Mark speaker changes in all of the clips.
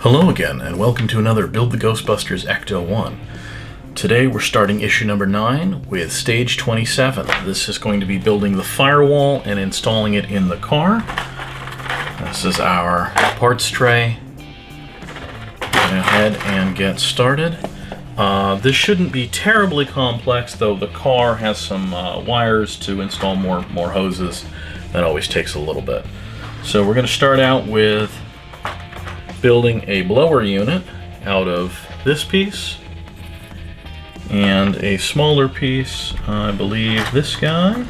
Speaker 1: Hello again, and welcome to another Build the Ghostbusters Ecto-1. Today we're starting issue number 9 with stage 27. This is going to be building the Firewall and installing it in the car. This is our parts tray. Go ahead and get started. This shouldn't be terribly complex, though the car has some wires to install more hoses. That always takes a little bit. So we're going to start out with building a blower unit out of this piece and a smaller piece, I believe this guy.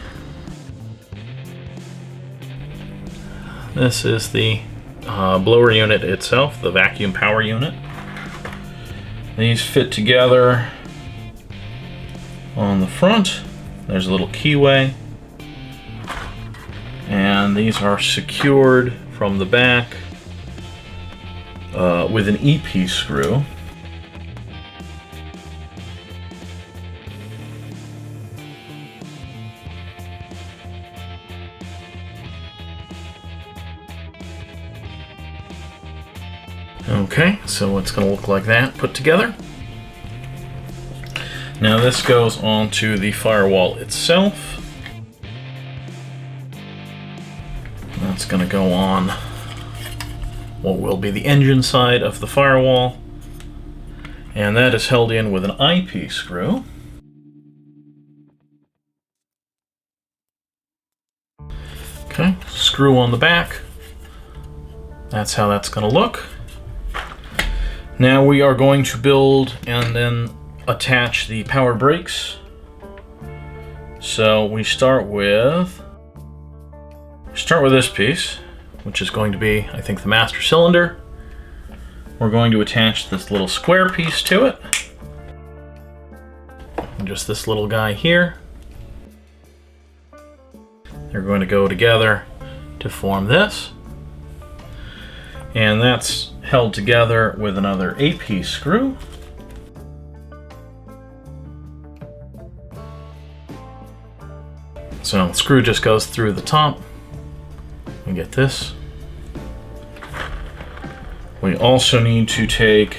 Speaker 1: This is the blower unit itself, the vacuum power unit. These fit together on the front. There's a little keyway, and these are secured from the back with an EP screw. Okay, so it's going to look like that put together. Now this goes onto the Firewall itself. That's going to go on what will be the engine side of the Firewall, and that is held in with an IP screw. Okay, screw on the back. That's how that's going to look. Now we are going to build and then attach the power brakes. So we start with this piece, which is going to be, I think, the master cylinder. We're going to attach this little square piece to it. And just this little guy here. They're going to go together to form this. And that's held together with another AP screw. So the screw just goes through the top. And get this. We also need to take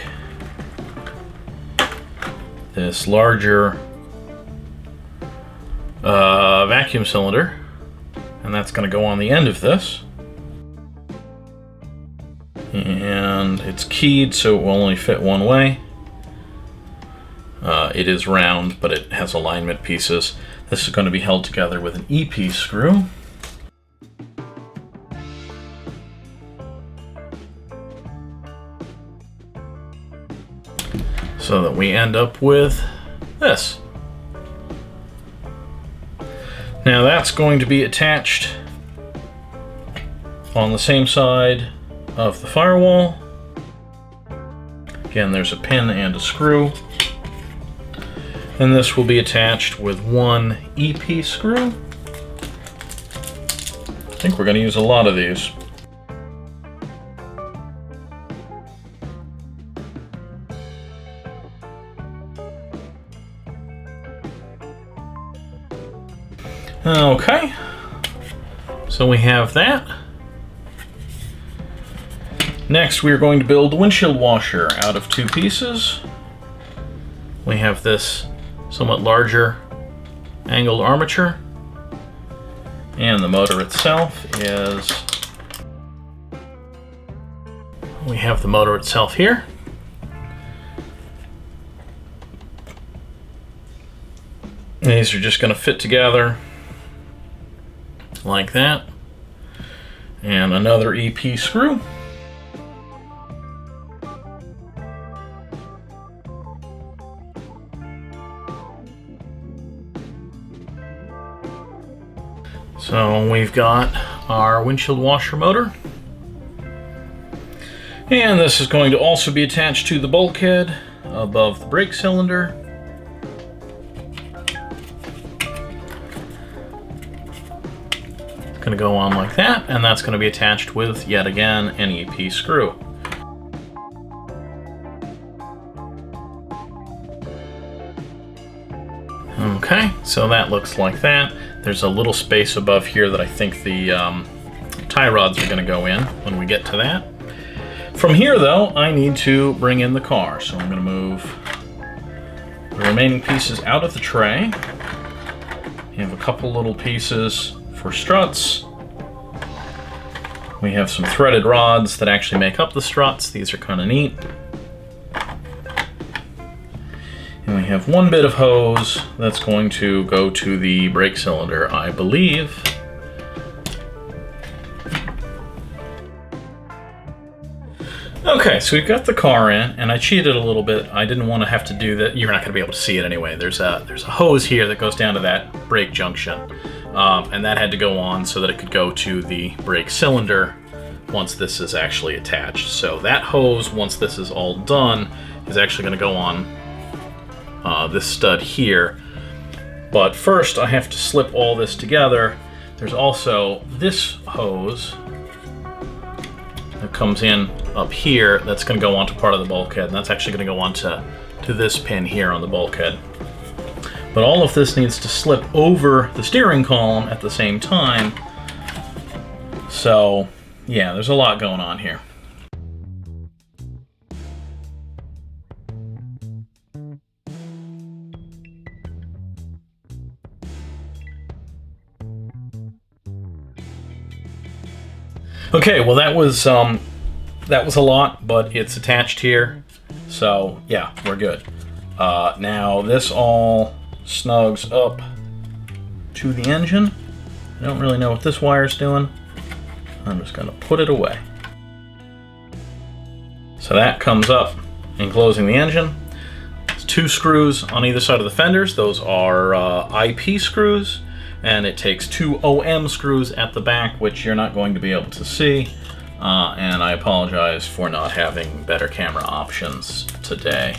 Speaker 1: this larger vacuum cylinder, and that's going to go on the end of this. And it's keyed, so it will only fit one way. It is round, but it has alignment pieces. This is going to be held together with an EP screw. So that we end up with this. Now that's going to be attached on the same side of the Firewall. Again, there's a pin and a screw. And this will be attached with one EP screw. I think we're going to use a lot of these. Okay, so we have that. Next, we are going to build the windshield washer out of two pieces. We have this somewhat larger angled armature, and the motor itself is, we have the motor itself here. These are just going to fit together like that, and another EP screw. So we've got our windshield washer motor, and this is going to also be attached to the bulkhead above the brake cylinder. Going to go on like that, and that's going to be attached with, yet again, an EP screw. Okay, so that looks like that. There's a little space above here that I think the tie rods are going to go in when we get to that. From here, though, I need to bring in the car, so I'm going to move the remaining pieces out of the tray. You have a couple little pieces for struts. We have some threaded rods that actually make up the struts. These are kind of neat. And we have one bit of hose that's going to go to the brake cylinder, I believe. Okay, so we've got the car in, and I cheated a little bit. I didn't want to have to do that. You're not going to be able to see it anyway. There's a hose here that goes down to that brake junction, and that had to go on so that it could go to the brake cylinder once this is actually attached. So that hose, once this is all done, is actually going to go on this stud here. But first, I have to slip all this together. There's also this hose that comes in up here that's going to go onto part of the bulkhead, and that's actually going to go onto this pin here on the bulkhead. But all of this needs to slip over the steering column at the same time. So yeah, there's a lot going on here. Okay, well that was a lot, but it's attached here, so yeah, we're good. Now this all snugs up to the engine. I don't really know what this wire's doing. I'm just gonna put it away. So that comes up, enclosing the engine. There's 2 screws on either side of the fenders. Those are IP screws. And it takes 2 OM screws at the back, which you're not going to be able to see. And I apologize for not having better camera options today.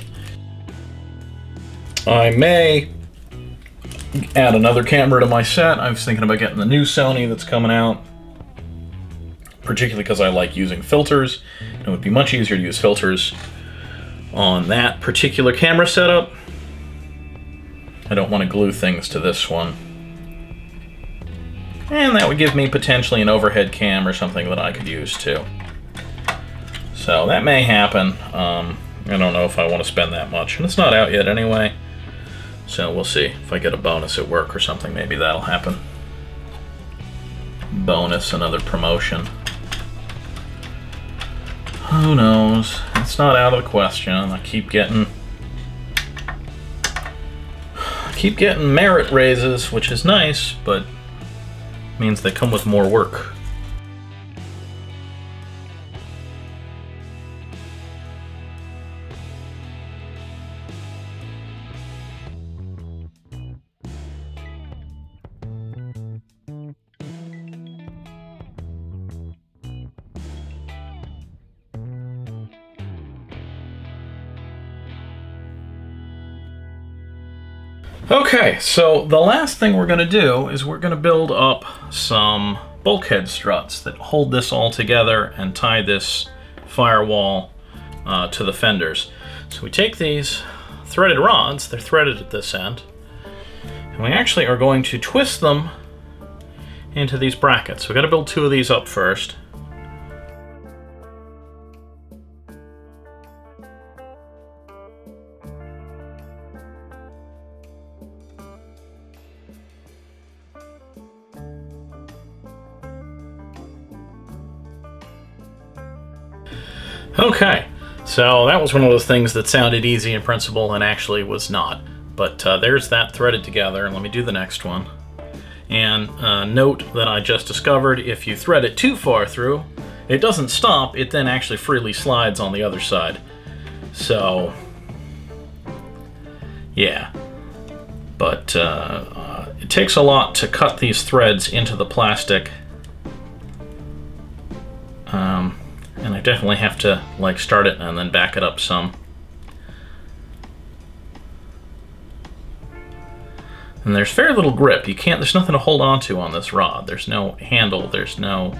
Speaker 1: I may add another camera to my set. I was thinking about getting the new Sony that's coming out, particularly because I like using filters. It would be much easier to use filters on that particular camera setup. I don't want to glue things to this one. And that would give me potentially an overhead cam or something that I could use too. So that may happen. I don't know if I want to spend that much. And it's not out yet anyway. So we'll see. If I get a bonus at work or something, maybe that'll happen. Bonus, another promotion. Who knows? It's not out of the question. I keep getting merit raises, which is nice, but means they come with more work. Okay, so the last thing we're going to do is we're going to build up some bulkhead struts that hold this all together and tie this firewall to the fenders. So we take these threaded rods, they're threaded at this end, and we actually are going to twist them into these brackets. We've got to build 2 of these up first. Okay, so that was one of those things that sounded easy in principle and actually was not. But there's that threaded together, and let me do the next one. And note that I just discovered if you thread it too far through, it doesn't stop, it then actually freely slides on the other side. So, yeah. But it takes a lot to cut these threads into the plastic. And I definitely have to like start it and then back it up some. And there's very little grip. There's nothing to hold on to on this rod. There's no handle, there's no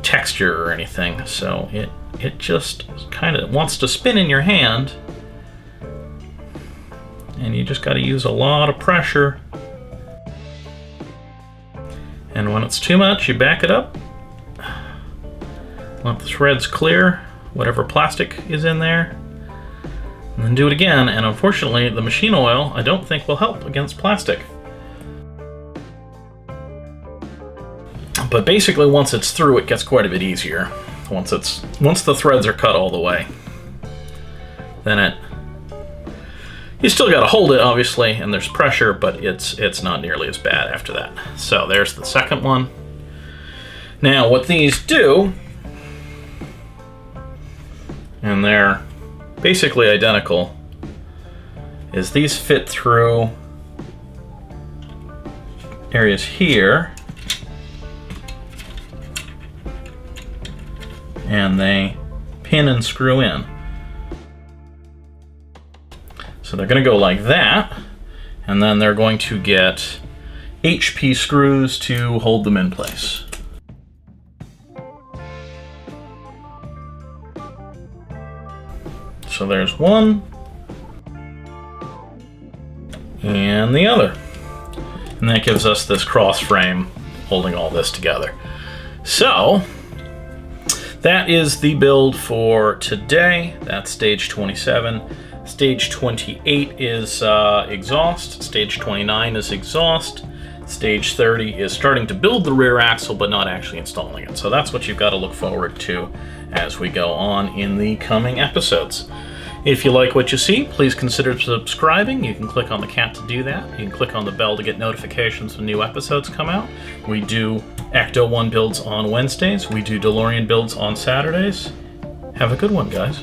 Speaker 1: texture or anything. So it just kind of wants to spin in your hand. And you just got to use a lot of pressure. And when it's too much, you back it up. Let the threads clear whatever plastic is in there. And then do it again, and unfortunately the machine oil I don't think will help against plastic. But basically once it's through, it gets quite a bit easier. Once the threads are cut all the way. Then you still got to hold it, obviously, and there's pressure, but it's not nearly as bad after that. So there's the second one. Now what these do, and they're basically identical, is these fit through areas here, and they pin and screw in. So they're going to go like that, and then they're going to get HP screws to hold them in place. So there's one, and the other. And that gives us this cross frame holding all this together. So that is the build for today. That's stage 27. Stage 28 is exhaust. Stage 29 is exhaust. Stage 30 is starting to build the rear axle, but not actually installing it. So that's what you've got to look forward to as we go on in the coming episodes. If you like what you see, please consider subscribing. You can click on the cat to do that. You can click on the bell to get notifications when new episodes come out. We do Ecto-1 builds on Wednesdays. We do DeLorean builds on Saturdays. Have a good one, guys.